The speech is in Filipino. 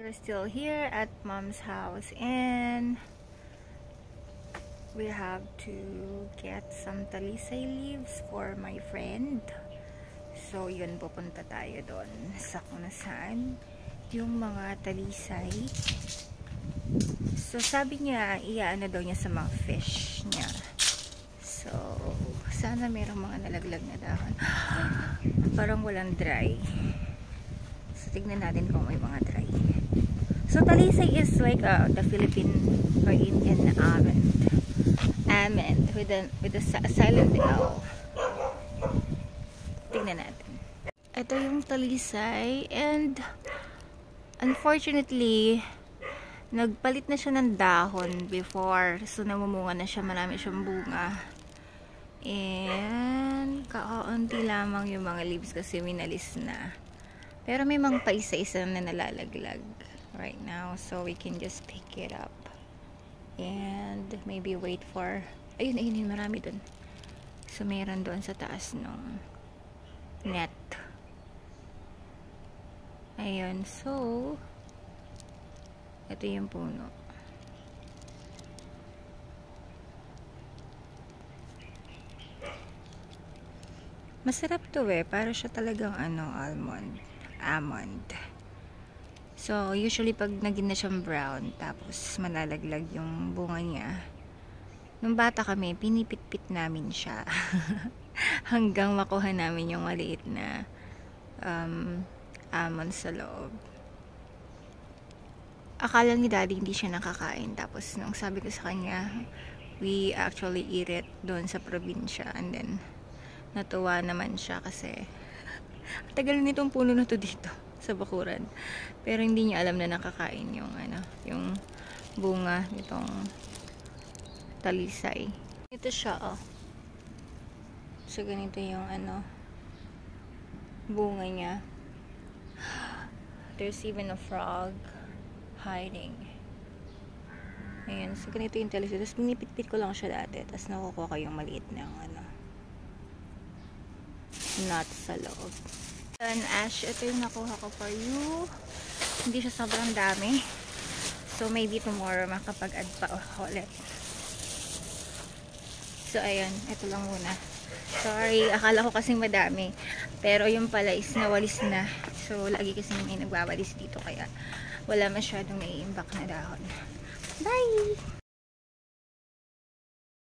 We're still here at mom's house and we have to get some talisay leaves for my friend. So yun, pupunta tayo doon sa kung nasaan yung mga talisay. So sabi niya, iaano daw niya sa mga fish niya. So sana mayroong mga nalaglag na dahon. Parang walang dry. So tignan natin kung may mga dry. So talisay is like the Philippine or Indian almond. Almond with a silent L. Tignan natin. Ito yung talisay and unfortunately nagpalit na siya ng dahon before. So namumunga na siya, marami siyang bunga. And kaunti lamang yung mga leaves kasi minalis na. Pero may mga paisa-isa na nalalaglag right now, so we can just pick it up and maybe wait for ayun, marami dun. So meron doon sa taas ng net. Ayun, so ito yung puno. Masarap to para siya talagang almond. So usually pag naging na siyang brown tapos malalaglag yung bunga niya, nung bata kami pinipit-pit namin siya hanggang makuha namin yung maliit na almond sa loob. Akala ni daddy hindi siya nakakain, tapos nung sabi ko sa kanya, we actually eat it doon sa probinsya, and then natuwa naman siya kasi tagal nitong puno na to dito sa bakuran, pero hindi niya alam na nakakain yung yung bunga nitong talisay. Ito siya, so ganito yung bunga niya. There's even a frog hiding. Ayan, so ganito yung talisay. Tapos pinipit-pit ko lang siya dati, tapos nakukuha ko yung maliit na nuts sa loob. And Ash, ito yung nakuha ko for you. Hindi siya sobrang dami, so maybe tomorrow makapag-add pa ulit. So ayan, ito lang muna. Sorry, akala ko kasing madami, pero yung pala is nawalis na. So lagi kasing may nagwawalis dito, kaya wala masyadong naiimbak na dahon. Bye!